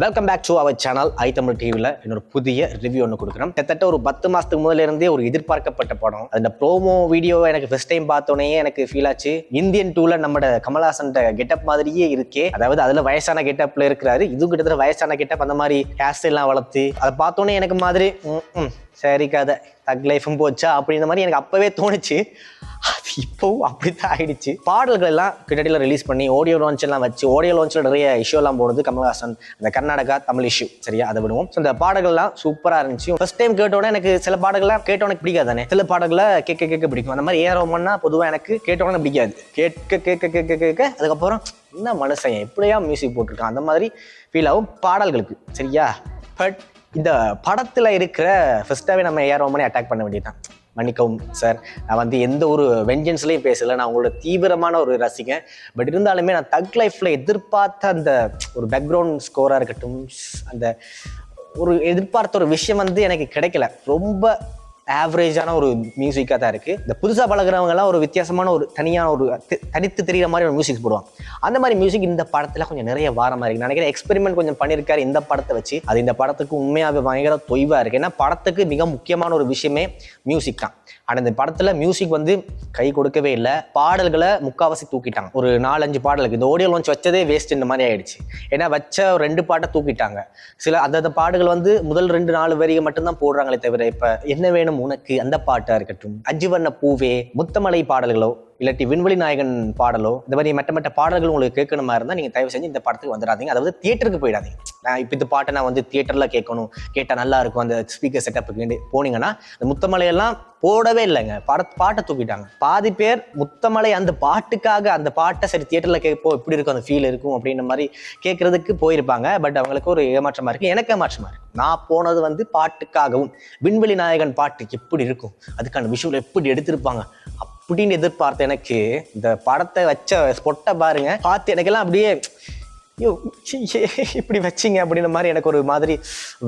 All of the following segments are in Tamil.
Welcome back to our channel I Tamil டிவியில் இன்னொரு புதிய ரிவ்யூ ஒன்று கொடுக்குறோம். கிட்டத்தட்ட ஒரு 10 மாதத்துக்கு முதல்ல இருந்தே ஒரு எதிர்பார்க்கப்பட்ட படம். அந்த ப்ரோமோ வீடியோ எனக்கு ஃபர்ஸ்ட் டைம் பார்த்தோன்னே எனக்கு ஃபீல் ஆச்சு. இந்தியன் 2ல நம்ம கமல்ஹாசன் கெட்டப் மாதிரியே இருக்கே. அதாவது அதுல வயசான கெட்டப்ல இருக்கிறாரு, இது கிட்டத்தட்ட வயசான கெட்டப். அந்த மாதிரி ஹேர் ஸ்டைல்லாம் வளர்த்து அதை பார்த்தோன்னே எனக்கு மாதிரி சரி கதை தக் லைஃபும் போச்சா அப்படின்ற மாதிரி எனக்கு அப்பவே தோணுச்சு. அது இப்போவும் அப்படித்தான் ஆயிடுச்சு. பாடல்கள் எல்லாம் கிட்டத்தட்ட ரிலீஸ் பண்ணி ஆடியோ லான்ச் எல்லாம் வச்சு, ஆடியோ லான்ச்ல நிறைய இஷ்யூ எல்லாம் போனது கமல்ஹாசன் அந்த கர்நாடகா தமிழ் இஷ்யூ. சரியா, அதை விடுவோம். இந்த பாடல்கள் எல்லாம் சூப்பரா இருந்துச்சு. ஃபர்ஸ்ட் டைம் கேட்டோட எனக்கு சில பாடல்கள் கேட்டோன்னு பிடிக்காது தானே, சில பாடல்களை கேட்க பிடிக்கும். அந்த மாதிரி ஏரோமன்னா பொதுவாக எனக்கு கேட்டோன்னு பிடிக்காது. கேட்க அதுக்கப்புறம் என்ன மனுஷன் எப்படியா மியூசிக் போட்டிருக்கான் அந்த மாதிரி ஃபீல் ஆகும் பாடல்களுக்கு. சரியா, பட் இந்த படத்துல இருக்கிற ஃபர்ஸ்டாவே நம்ம ஏரோமனே அட்டாக் பண்ண வேண்டியதுதான். மன்னிக்கவும் சார், நான் எந்த ஒரு வெஞ்சன்ஸ்லையும் பேசலை. நான் உங்களோட தீவிரமான ஒரு ரசிகன். பட் இருந்தாலுமே நான் தக் லைஃப்ல எதிர்பார்த்த அந்த ஒரு பேக்ரவுண்ட் ஸ்கோராக இருக்கட்டும், அந்த ஒரு எதிர்பார்த்த ஒரு விஷயம் எனக்கு கிடைக்கல. ரொம்ப ஆவரேஜான ஒரு மியூசிக்காக தான் இருக்குது. இந்த புதுசாக பழகிறவங்கலாம் ஒரு வித்தியாசமான ஒரு தனியான ஒரு தனித்து தெரிகிற மாதிரி ஒரு மியூசிக் போடுவாங்க. அந்த மாதிரி மியூசிக் இந்த படத்தில் கொஞ்சம் நிறைய வார மாதிரி இருக்குது. நினைக்கிறேன் எக்ஸ்பெரிமெண்ட் கொஞ்சம் பண்ணியிருக்காரு இந்த படத்தை வச்சு. அது இந்த படத்துக்கு உண்மையாக பயங்கர தொய்வாக இருக்குது. ஏன்னா படத்துக்கு மிக முக்கியமான ஒரு விஷயமே மியூசிக் தான். ஆனால் இந்த படத்தில் மியூசிக் கை கொடுக்கவே இல்லை. பாடல்களை முக்காவாசி தூக்கிட்டாங்க. ஒரு 4-5 பாடலுக்கு இந்த ஆடியோ லான்ச் வச்சதே வேஸ்ட் இந்த மாதிரி ஆயிடுச்சு. ஏன்னா வச்ச 2 பாட்டை தூக்கிட்டாங்க. சில அந்த பாடுகள் முதல் 2-4 வரிகள் மட்டும்தான் போடுறாங்களே தவிர, இப்போ என்ன வேணும் உனக்கு அந்த பாட்டா இருக்கட்டும், அஞ்சு வண்ண பூவே, முத்தமலை பாடல்களோ இல்லாட்டி விண்வெளி நாயகன் பாடலோ, இந்த மாதிரி மற்ற பாடல்கள் உங்களுக்கு கேட்கணுமா இருந்தால் நீங்கள் தயவு செஞ்சு இந்த படத்துக்கு வந்துடாதீங்க. அதாவது தியேட்டருக்கு போயிடாதீங்க. நான் இப்போ இந்த பாட்டை நான் தியேட்டரில் கேட்கணும், கேட்டால் நல்லா இருக்கும் அந்த ஸ்பீக்கர் செட்டப்புக்கு போனீங்கன்னா, இந்த முத்தமலையெல்லாம் போடவே இல்லைங்க. பாட்டை தூக்கிட்டாங்க. பாதி பேர் முத்தமலை அந்த பாட்டுக்காக அந்த பாட்டை சரி தியேட்டரில் கேட்போம் எப்படி இருக்கும் அந்த ஃபீல் இருக்கும் அப்படின்ற மாதிரி கேட்கறதுக்கு போயிருப்பாங்க. பட் அவங்களுக்கு ஒரு ஏமாற்றமாக இருக்குது, எனக்கு ஏமாற்றமாக இருக்குது. நான் போனது பாட்டுக்காகவும், விண்வெளி நாயகன் பாட்டு எப்படி இருக்கும், அதுக்கான விஷுவல் எப்படி எடுத்திருப்பாங்க அப்படின்னு எதிர்பார்த்து எனக்கு இந்த படத்தை வச்ச ஸ்பொட்டை பாருங்க, பார்த்து எனக்கெல்லாம் அப்படியே இப்படி வச்சிங்க அப்படின்ற மாதிரி எனக்கு ஒரு மாதிரி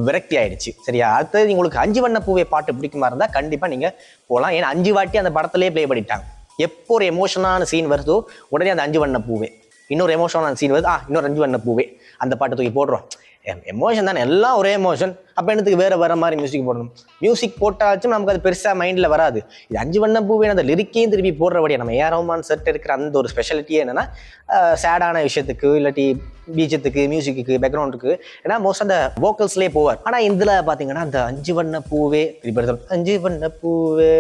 விரக்தி ஆயிடுச்சு. சரியா, அடுத்தது உங்களுக்கு அஞ்சு வண்ண பூவே பாட்டு பிடிக்குமா இருந்தால் கண்டிப்பாக நீங்கள் போகலாம். ஏன்னா 5 வாட்டி அந்த படத்துலேயே ப்ளே பண்ணிட்டாங்க. எப்போ ஒரு எமோஷனான சீன் வருதோ உடனே அந்த அஞ்சு வண்ண பூவே, இன்னொரு எமோஷனான சீன் வருது, இன்னொரு 5 வண்ண பூவே, அந்த பாட்டை தூக்கி போடுறோம். எமோஷன் தானே, எல்லாம் ஒரே எமோஷன். அப்போ என்னத்துக்கு வேற மாதிரி மியூசிக் போடணும்? மியூசிக் போட்டாச்சும் நமக்கு அது பெருசாக மைண்டில் வராது. இது 5 வண்ண பூவே அந்த லிரிக்கையும் திருப்பி போடுறபடியா நம்ம ஏரோமான் செட் இருக்கிற அந்த ஒரு ஸ்பெஷாலிட்டியே என்னன்னா, சேடான விஷயத்துக்கு இல்லாட்டி பீஜத்துக்கு, மியூசிக்கு, பேக்ரவுண்டுக்கு, ஏன்னா மோஸ்ட் அந்த வோக்கல்ஸ்லேயே போவார். ஆனால் இதில் பார்த்தீங்கன்னா அந்த 5 வண்ண பூவே திருப்பி 5 வண்ண பூவே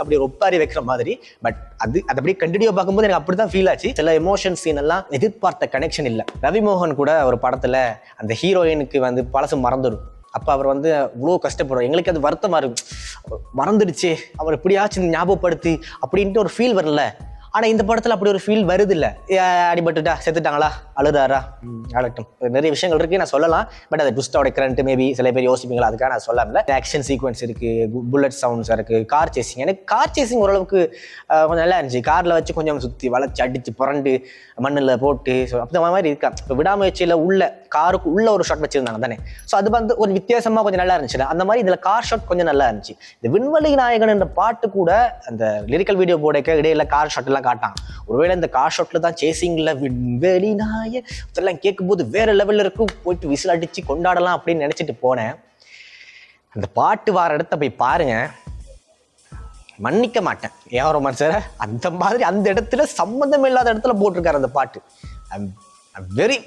அப்படி ஒப்பாரி வைக்கிற மாதிரி. பட் அது அப்படியே கண்டினியூ பார்க்கும்போது எனக்கு அப்படிதான் ஃபீல் ஆச்சு. சில எமோஷன் சீன் எல்லாம் எதிர்பார்த்த கனெக்ஷன் இல்லை. ரவிமோகன் கூட ஒரு படத்துல அந்த ஹீரோயினுக்கு பழசு மறந்துடும். அப்ப அவர் இவ்வளோ கஷ்டப்படுறோம், எங்களுக்கு அது வருத்தமா இருக்கும், மறந்துடுச்சு, அவர் எப்படியாச்சும் ஞாபகப்படுத்தி அப்படின்ட்டு ஒரு ஃபீல் வரல. ஆனா இந்த படத்துல அப்படி ஒரு ஃபீல் வருது இல்ல. அடிபட்டுட்டா, செத்துட்டாங்களா, அழுதாரா, அழட்டும், நிறைய விஷயங்கள் இருக்கு நான் சொல்லலாம். பட் அது ட்விஸ்டோட கரண்ட் மேபி சில பேர் யோசிப்பீங்களா, அதுக்காக நான் சொல்லல. ஆக்ஷன் சீக்வன்ஸ் இருக்கு, புல்லட் சவுண்ட்ஸ் இருக்கு, கார் சேசிங். எனக்கு கார் சேசிங் ஓரளவுக்கு கொஞ்சம் நல்லா இருந்துச்சு. கார்ல வச்சு கொஞ்சம் சுத்தி வளைச்சு அடிச்சு புரண்டு மண்ணில் போட்டு அந்த மாதிரி இருக்கா. இப்போ விடாமுயற்சியில உள்ள காருக்கு உள்ள ஒரு ஷாட் வச்சிருந்தாங்க தானே. ஸோ அது ஒரு வித்தியாசமா கொஞ்சம் நல்லா இருந்துச்சு. அந்த மாதிரி இதுல கார் ஷாட் கொஞ்சம் நல்லா இருந்துச்சு. இந்த விண்வெளி நாயகன் என்ற பாட்டு கூட அந்த லிரிக்கல் வீடியோ போர்டுக்கு இடையில கார் ஷாட் எல்லாம் காட்டாங்க. ஒருவேளை இந்த கார் ஷாட்ல தான் சேசிங்ல விண்வெளி நாய இதெல்லாம் கேட்கும்போது வேற லெவல்ல இருக்கும், போயிட்டு விசில் அடிச்சு கொண்டாடலாம் அப்படின்னு நினைச்சிட்டு போனேன். அந்த பாட்டு வார இடத்த போய் பாருங்க, மன்னிக்க மாட்டேன். ஏன் ரோமான் சார் அந்த மாதிரி அந்த இடத்துல சம்மந்தம் இல்லாத இடத்துல போட்டிருக்காரு அந்த பாட்டு. Very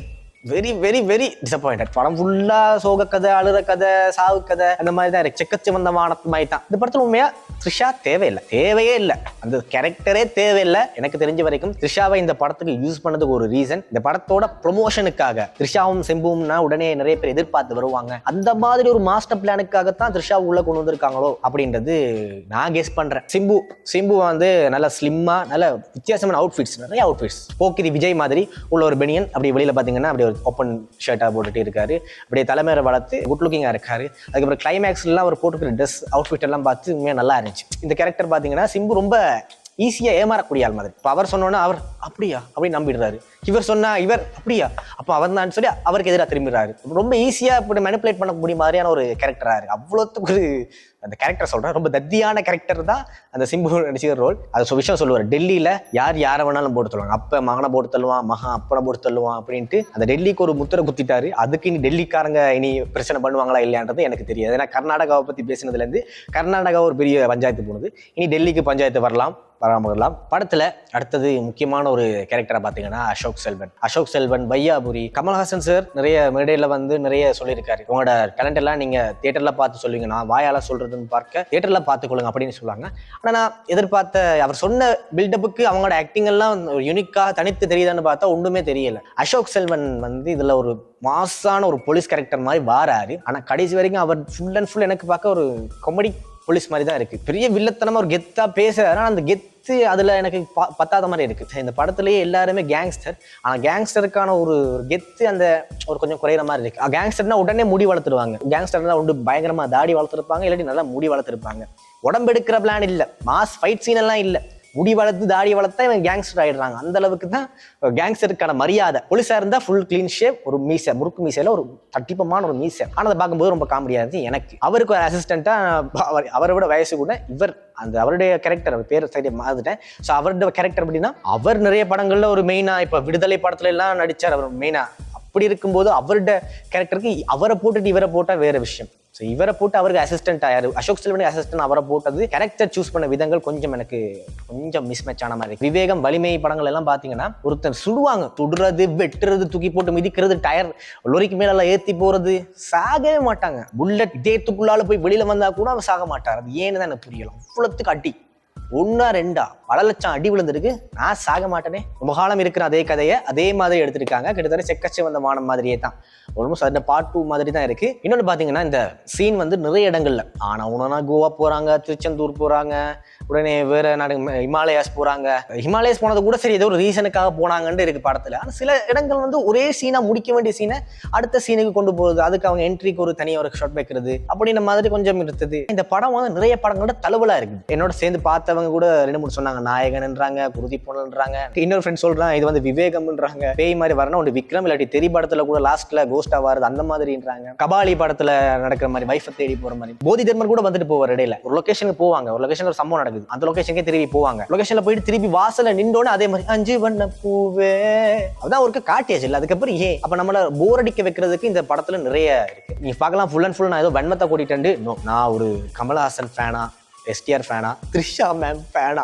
very very very disappointed. படம் ஃபுல்லா சோக கதை, அழுற கதை, சாவு கதை, அந்த மாதிரி தான் இருக்கு. செக்கச்சிவந்தமான மாதிரி தான் இந்த படத்துல. உண்மையா த்ரிஷா தேவையே இல்லை, அந்த கேரக்டரே தேவையில்லை. எனக்கு தெரிஞ்ச வரைக்கும் த்ரிஷாவை இந்த படத்துக்கு யூஸ் பண்ணதுக்கு ஒரு ரீசன், இந்த படத்தோட ப்ரொமோஷனுக்காக. த்ரிஷாவும் சிம்பும்னா உடனே நிறைய பேர் எதிர்பார்த்து வருவாங்க, அந்த மாதிரி ஒரு மாஸ்டர் பிளானுக்காகத்தான் த்ரிஷா உள்ள கொண்டு வந்திருக்காங்களோ அப்படின்றது நான் கெஸ் பண்றேன். சிம்பு நல்ல ஸ்லிம்மா, நல்ல வித்தியாசமான அவுட்ஃபிட்ஸ், நிறைய அவுட்ஃபிட்ஸ். போக்கிரி விஜய் மாதிரி உள்ள ஒரு பெனியன், அப்படி வெளியில பாத்தீங்கன்னா அப்படி ஓப்பன் ஷர்ட்டா போட்டுட்டு இருக்காரு, அப்படியே தலைமையை வளர்த்து குட் லுக்கிங்கா இருக்காரு. அதுக்கப்புறம் கிளைமேக்ஸ்லாம் அவர் போட்டுக்கிற ட்ரெஸ் அவுட்ஃபிட் எல்லாம் பார்த்து உண்மையா நல்லா இருந்துச்சு. இந்த கேரக்டர் பாத்தீங்கன்னா சிம்பு ரொம்ப ஈஸியா ஏமாறக்கூடிய ஆள் மாதிரி. இப்போ அவர் சொன்னோன்னா அவர் அப்படியா அப்படின்னு நம்பிடுறாரு, இவர் சொன்னா இவர் அப்படியா அப்போ அவர் தான் சொல்லி அவருக்கு எதிராக திரும்பிடுறாரு. ரொம்ப ஈஸியா இப்படி மேனிப்புலேட் பண்ணக்கூடிய மாதிரியான ஒரு கேரக்டரா இருக்கு. அவ்வளோத்துக்கு ஒரு அந்த கேரக்டர் சொல்றேன், ரொம்ப தத்தியான கேரக்டர் தான் அந்த சிம்பு நடிச்சுக்கிற ரோல். அது விஷயம் சொல்லுவார், டெல்லியில யாரை வேணாலும் போட்டு தள்ளுவாங்க, அப்ப மகனை போட்டு தள்ளுவான், மகன் அப்பனை போட்டு தள்ளுவான் அப்படின்ட்டு அந்த டெல்லிக்கு ஒரு முத்திரை குத்திட்டாரு. அதுக்கு இனி டெல்லிக்காரங்க இனி பிரச்சனை பண்ணுவாங்களா இல்லையான்றது எனக்கு தெரியாது. ஏன்னா கர்நாடகாவை பத்தி பேசினதுல இருந்து கர்நாடகா ஒரு பெரிய பஞ்சாயத்து போனது, இனி டெல்லிக்கு பஞ்சாயத்து வரலாம் வராமலாம். படத்துல அடுத்தது முக்கியமான ஒரு கேரக்டரா பாத்தீங்கன்னா அசோக் செல்வன் பையாபுரி. கமல்ஹாசன் சார் நிறைய மேடையில வந்து நிறைய சொல்லியிருக்காரு, உங்களோட டேலண்ட் எல்லாம் நீங்க தியேட்டர்ல பார்த்து சொல்லுவீங்க, நான் வாயால சொல்றதுன்னு பார்க்க தியேட்டர்ல பார்த்துக்கொள்ளுங்க அப்படின்னு சொல்லுவாங்க. ஆனா நான் எதிர்பார்த்த அவர் சொன்ன பில்டப்புக்கு அவங்களோட ஆக்டிங் எல்லாம் யூனிக்கா தனித்து தெரியுதான்னு பார்த்தா ஒண்ணுமே தெரியல. அசோக் செல்வன் வந்து இதுல ஒரு மாசான ஒரு போலீஸ் கேரக்டர் மாதிரி வாராரு. ஆனா கடைசி வரைக்கும் அவர் ஃபுல் அண்ட் ஃபுல் எனக்கு பார்க்க ஒரு காமெடி போலீஸ் மாதிரி தான் இருக்கு. பெரிய வில்லத்தனமா ஒரு கெத்தா பேசுறாரு, ஆனா அந்த கெத்து அதுல எனக்கு பத்தாத மாதிரி இருக்கு. இந்த படத்திலேயே எல்லாருமே கேங்ஸ்டர், ஆனா கேங்ஸ்டருக்கான ஒரு கெத்து அந்த ஒரு கொஞ்சம் குறையிற மாதிரி இருக்கு. கேங்ஸ்டர்னா உடனே முடி வளர்த்துருவாங்க, கேங்ஸ்டர்னா உண்டு பயங்கரமா தாடி வளர்த்துருப்பாங்க, இல்லாட்டி நல்லா முடி வளர்த்துருப்பாங்க. உடம்பு எடுக்கிற பிளான் இல்ல, மாஸ் ஃபைட் சீன் எல்லாம் இல்ல, முடி வளர்த்து தாடி வளர்த்தா இவன் கேங்ஸ்டர் ஆயிடுறாங்க. அந்த அளவுக்கு தான் கேங்ஸ்டருக்கான மரியாதை. போலீஸா இருந்தா ஃபுல் கிளீன் ஷேப், ஒரு மீசை, முறுக்கு மீசையில ஒரு தட்டிப்பமான ஒரு மீசை. ஆனா அதை பார்க்கும்போது ரொம்ப காமெடியா இருந்துச்சு எனக்கு. அவருக்கு ஒரு அசிஸ்டண்டா, அவரை விட வயசு கூட இவர், அந்த அவருடைய கேரக்டர், அவர் பேர் சரி மாறிட்டேன். ஸோ அவருடைய கேரக்டர் அப்படின்னா, அவர் நிறைய படங்கள்ல ஒரு மெயினா, இப்ப விடுதலை படத்துல எல்லாம் நடிச்சார் அவர் மெயினா. அப்படி இருக்கும்போது அவருடைய கேரக்டருக்கு அவரை போட்டுட்டு இவரை போட்டா வேற விஷயம். ஸோ இவரை போட்டு அவருக்கு அசிஸ்டன்ட் ஆயாரு, அசோக் செல்வனுக்கு அசிஸ்டன்ட் அவரை போட்டது, கேரக்டர் சூஸ் பண்ண விதங்கள் கொஞ்சம் எனக்கு கொஞ்சம் மிஸ்மேட்ச் ஆன மாதிரி. விவேகம் வலிமை படங்கள் எல்லாம் பாத்தீங்கன்னா ஒருத்தர் சுடுவாங்க, சுடுறது, வெட்டுறது, தூக்கி போட்டு மிதிக்கிறது, டயர் லொரிக்கு மேல எல்லாம் ஏத்தி போறது, சாகவே மாட்டாங்க. புல்லட் இதயத்துக்குள்ளால போய் வெளியில வந்தா கூட அவன் சாக மாட்டார். அது ஏன்னு தான் எனக்கு புரியல. அவ்வளோத்துக்கு அடி, 1 2 பல லட்சம் அடி விழுந்திருக்கு, நான் சாக மாட்டேனே. ரொம்ப காலம் இருக்கிற அதே கதையை அதே மாதிரி எடுத்திருக்காங்க. கிட்டத்தட்ட செக்கச்சி வந்த வானம் மாதிரியே தான், ஆல்மோஸ்ட் அந்த பார்ட் 2 மாதிரி தான் இருக்கு. இன்னொன்று பாத்தீங்கன்னா இந்த சீன் வந்து நிறைய இடங்கள்ல ஆனா கோவா போறாங்க, திருச்செந்தூர் போறாங்க, உடனே வேற நாடு ஹிமாலயாஸ் போறாங்க. ஹிமாலயாஸ் போனது கூட சரி ஏதோ ஒரு ரீசனுக்காக போனாங்கன்னு இருக்கு படத்துல. ஆனா சில இடங்கள் வந்து ஒரே சீனா முடிக்க வேண்டிய சீனை அடுத்த சீனுக்கு கொண்டு போகுது, அதுக்கு அவங்க என்ட்ரிக்கு ஒரு தனியாக ஒரு ஷாட் வைக்கிறது அப்படின்ற மாதிரி கொஞ்சம் இருந்தது. இந்த படம் வந்து நிறைய படங்களோட தழுவலா இருக்கு. என்னோட சேர்ந்து பார்த்தவங்க கூட 2-3 சொன்னாங்க, நாயகன்ன்றாங்க, குருதி போனன்றாங்க, இன்னொரு ஃப்ரெண்ட் சொல்றாங்க இது வந்து விவேகம்ன்றாங்க, பேய் மாதிரி வரணும் ஒன்று விக்ரம், இல்லாட்டி தெரி படத்துல கூட லாஸ்ட்ல கோஸ்டா வருது அந்த மாதிரின்றாங்க, கபாலி படத்துல நடக்கிற மாதிரி வைஃபை தேடி போற மாதிரி, போதி தர்மர் கூட வந்துட்டு போவார் இடையில. ஒரு லொகேஷனுக்கு போவாங்க, ஒரு லொகேஷன் ஒரு சம்பவம் நடக்குது, அந்த லொகேஷனுக்கே திரும்பி போவாங்க, லொகேஷன்ல போயிட்டு திருப்பி வாசல்ல நின்றோன்னு அதே மாதிரி 5 வண்ண பூவே அதான் ஒரு காட்டியாச்சு இல்லை. அதுக்கப்புறம் ஏன் அப்ப நம்மள போர் அடிக்க வைக்கிறதுக்கு இந்த படத்துல நிறைய இருக்கு. நீ பார்க்கலாம் ஃபுல் அண்ட் ஃபுல் நான் ஏதோ வன்மத்தை கூட்டிட்டு நான் ஒரு கமல்ஹாசன் ஃபேனா, எஸ்டிஆர் ஃபேனா, த்ரிஷா மேம் ஃபேனா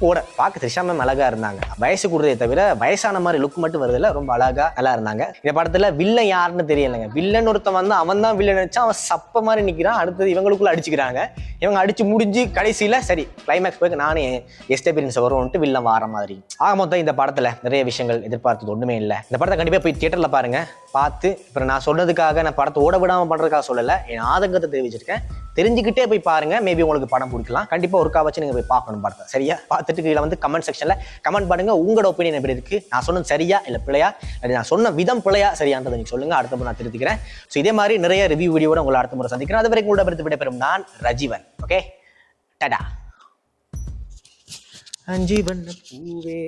போட பார்க்க த்ரிஷா மேம் அழகா இருந்தாங்க. வயசு கூடுறதே தவிர வயசான மாதிரி லுக் மட்டும் வருதுல, ரொம்ப அழகா நல்லா இருந்தாங்க. இந்த படத்துல வில்லன் யாருன்னு தெரியலைங்க. வில்லன் ஒருத்தன் வந்து அவன் தான் வில்லன் நினைச்சா அவன் சப்ப மாதிரி நிக்கிறான். அடுத்தது இவங்களுக்குள்ள அடிச்சுக்கிறாங்க. இவங்க அடிச்சு முடிஞ்சு கடைசியில சரி கிளைமேக்ஸ் போய் நானே எஸ்டபிரியன்ஸ் வரும்ட்டு வில்லன் வார மாதிரி. ஆக மொத்தம் இந்த படத்துல நிறைய விஷயங்கள் எதிர்பார்த்தது ஒண்ணுமே இல்லை. இந்த படத்தை கண்டிப்பா போய் தியேட்டர்ல பாருங்க. பார்த்து இப்போ நான் சொன்னதுக்காக நான் படத்தை ஓட விடாம பண்றதுக்காக சொல்லலை, என் ஆதங்கத்தை தெரிவிச்சிருக்கேன். தெரிஞ்சுக்கிட்டே போய் பாருங்க, மேபி உங்களுக்கு படம் பிடிக்கலாம். கண்டிப்பா ஒருக்கா வச்சு நீங்க போய் பார்க்கணும் படத்தை. சரியா பார்த்துட்டு கீழே வந்து கமெண்ட் செக்ஷன்ல கமெண்ட் பண்ணுங்க, உங்களோட ஒப்பீனியன் எப்படி இருக்கு, நான் சொன்னது சரியா இல்ல பிள்ளையா, நான் சொன்ன விதம் பிள்ளையா சரியான்றதை நீங்க சொல்லுங்க. அடுத்த முறை நான் திருத்திக்கிறேன். ஸோ இதே மாதிரி நிறைய ரிவ்யூ வீடியோட உங்களை அடுத்த முறை சந்திக்கிறேன். அது வரைக்கும் உங்களோட விடைபெறும் விடைபெறும் நான் ரஜீவன். ஓகே, டாடா. 5 வண்ண பூவே.